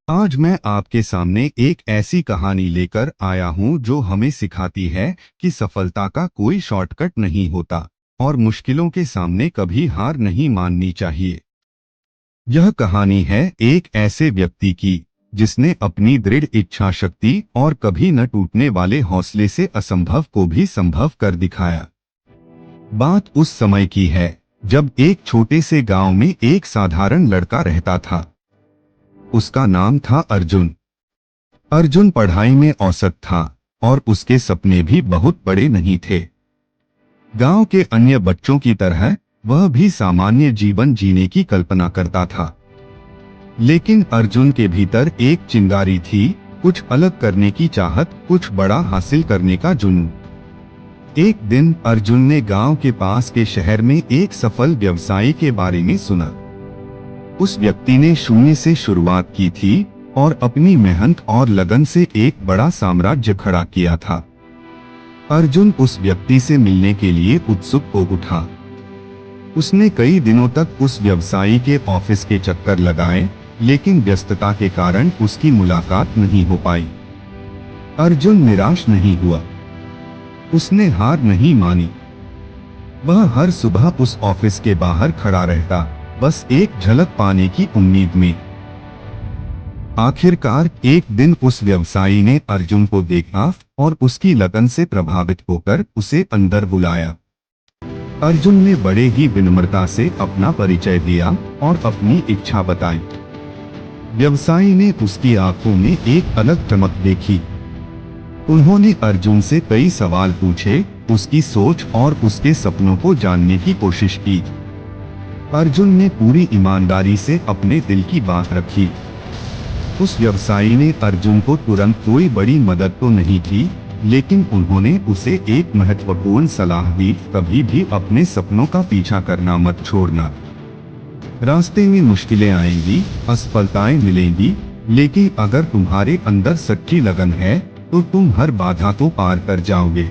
आज मैं आपके सामने एक ऐसी कहानी लेकर आया हूं जो हमें सिखाती है कि सफलता का कोई शॉर्टकट नहीं होता और मुश्किलों के सामने कभी हार नहीं माननी चाहिए। यह कहानी है एक ऐसे व्यक्ति की जिसने अपनी दृढ़ इच्छा शक्ति और कभी न टूटने वाले हौसले से असंभव को भी संभव कर दिखाया। बात उस समय की है जब एक छोटे से गांव में एक साधारण लड़का रहता था। उसका नाम था अर्जुन। अर्जुन पढ़ाई में औसत था और उसके सपने भी बहुत बड़े नहीं थे। गांव के अन्य बच्चों की तरह वह भी सामान्य जीवन जीने की कल्पना करता था। लेकिन अर्जुन के भीतर एक चिंगारी थी, कुछ अलग करने की चाहत, कुछ बड़ा हासिल करने का जुनून। एक दिन अर्जुन ने गांव के पास के शहर में एक सफल व्यवसायी के बारे में सुना। उस व्यक्ति ने शून्य से शुरुआत की थी और अपनी मेहनत और लगन से एक बड़ा साम्राज्य खड़ा किया था। अर्जुन उस व्यक्ति से मिलने के लिए उत्सुक हो उठा। उसने कई दिनों तक उस व्यवसायी के ऑफिस के चक्कर लगाए, लेकिन व्यस्तता के कारण उसकी मुलाकात नहीं हो पाई। अर्जुन निराश नहीं हुआ। उसने हार नहीं मानी। वह हर सुबह उस ऑफिस के बाहर खड़ा रहता, बस एक झलक पाने की उम्मीद में। आखिरकार एक दिन उस व्यवसायी ने अर्जुन को देखा और उसकी लगन से प्रभावित होकर उसे अंदर बुलाया। अर्जुन ने बड़े ही विनम्रता से अपना परिचय दिया और अपनी इच्छा बताई। व्यवसायी ने उसकी आंखों में एक अलग चमक देखी। उन्होंने अर्जुन से कई सवाल पूछे, उसकी सोच और उसके सपनों को जानने की कोशिश की। अर्जुन ने पूरी ईमानदारी से अपने दिल की बात रखी। उस व्यवसायी ने अर्जुन को तुरंत कोई बड़ी मदद तो नहीं की, लेकिन उन्होंने उसे एक महत्वपूर्ण सलाह दी, कभी भी अपने सपनों का पीछा करना मत छोड़ना। रास्ते में मुश्किलें आएंगी, असफलताएं मिलेंगी, लेकिन अगर तुम्हारे अंदर सच्ची लगन है तो तुम हर बाधा को पार कर जाओगे।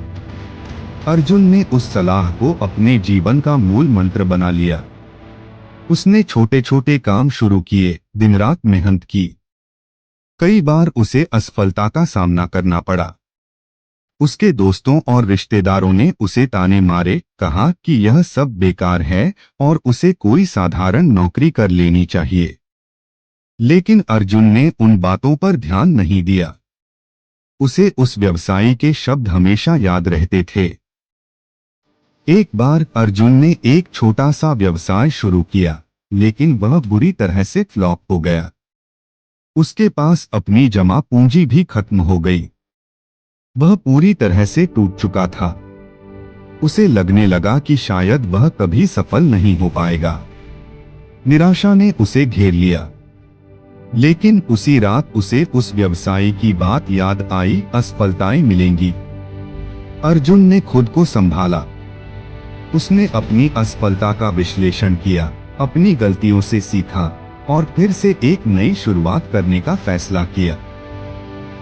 अर्जुन ने उस सलाह को अपने जीवन का मूल मंत्र बना लिया। उसने छोटे छोटे काम शुरू किए, दिन रात मेहनत की। कई बार उसे असफलता का सामना करना पड़ा। उसके दोस्तों और रिश्तेदारों ने उसे ताने मारे, कहा कि यह सब बेकार है और उसे कोई साधारण नौकरी कर लेनी चाहिए। लेकिन अर्जुन ने उन बातों पर ध्यान नहीं दिया। उसे उस व्यवसायी के शब्द हमेशा याद रहते थे। एक बार अर्जुन ने एक छोटा सा व्यवसाय शुरू किया, लेकिन वह बुरी तरह से फ्लॉप हो गया। उसके पास अपनी जमा पूंजी भी खत्म हो गई। वह पूरी तरह से टूट चुका था। उसे लगने लगा कि शायद वह कभी सफल नहीं हो पाएगा। निराशा ने उसे घेर लिया। लेकिन उसी रात उसे उस व्यवसायी की बात याद आई, असफलताएं मिलेंगी। अर्जुन ने खुद को संभाला। उसने अपनी असफलता का विश्लेषण किया, अपनी गलतियों से सीखा और फिर से एक नई शुरुआत करने का फैसला किया।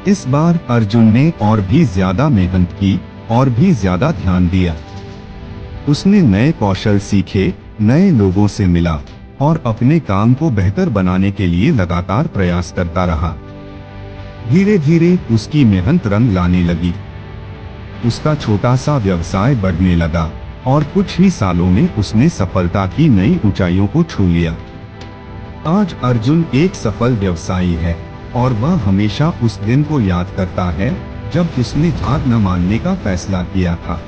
इस बार अर्जुन ने और भी ज्यादा मेहनत की और भी ज्यादा ध्यान दिया। उसने नए कौशल सीखे, नए लोगों से मिला और अपने काम को बेहतर बनाने के लिए लगातार प्रयास करता रहा। धीरे धीरे उसकी मेहनत रंग लाने लगी। उसका छोटा सा व्यवसाय बढ़ने लगा और कुछ ही सालों में उसने सफलता की नई ऊंचाइयों को छू लिया। आज अर्जुन एक सफल व्यवसायी है और वह हमेशा उस दिन को याद करता है जब उसने हार न मानने का फैसला किया था।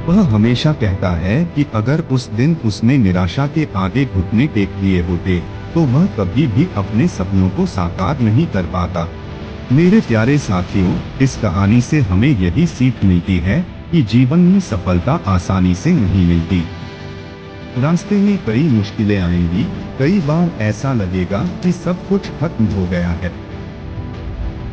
वह हमेशा कहता है कि अगर उस दिन उसने निराशा के आगे घुटने टेक दिए होते तो वह कभी भी अपने सपनों को साकार नहीं कर पाता। मेरे प्यारे साथियों, इस कहानी से हमें यही सीख मिलती है कि जीवन में सफलता आसानी से नहीं मिलती। रास्ते में कई मुश्किलें आएंगी, कई बार ऐसा लगेगा कि सब कुछ खत्म हो गया है।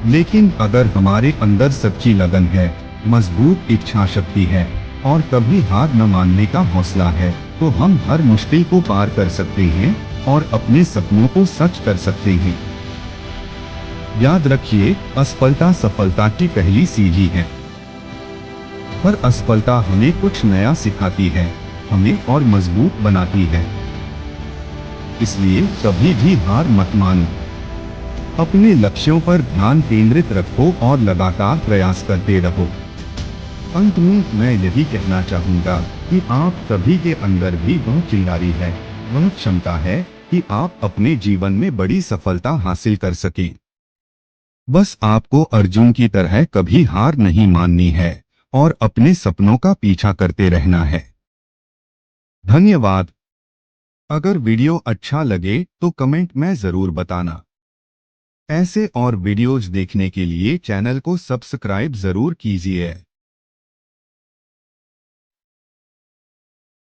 लेकिन अगर हमारे अंदर सच्ची लगन है, मजबूत इच्छा शक्ति है और कभी हार न मानने का हौसला है, तो हम हर मुश्किल को पार कर सकते हैं और अपने सपनों को सच कर सकते हैं। याद रखिए, असफलता सफलता की पहली सीढ़ी है। हर असफलता हमें कुछ नया सिखाती है, हमें और मजबूत बनाती है। इसलिए कभी भी हार मत मानो। अपने लक्ष्यों पर ध्यान केंद्रित रखो और लगातार प्रयास करते रहो। अंत में मैं यही कहना चाहूंगा कि आप सभी के अंदर भी वह चिंगारी है, वह क्षमता है कि आप अपने जीवन में बड़ी सफलता हासिल कर सकें। बस आपको अर्जुन की तरह कभी हार नहीं माननी है और अपने सपनों का पीछा करते रहना है। धन्यवाद। अगर वीडियो अच्छा लगे तो कमेंट में जरूर बताना। ऐसे और वीडियोज देखने के लिए चैनल को सब्सक्राइब जरूर कीजिए।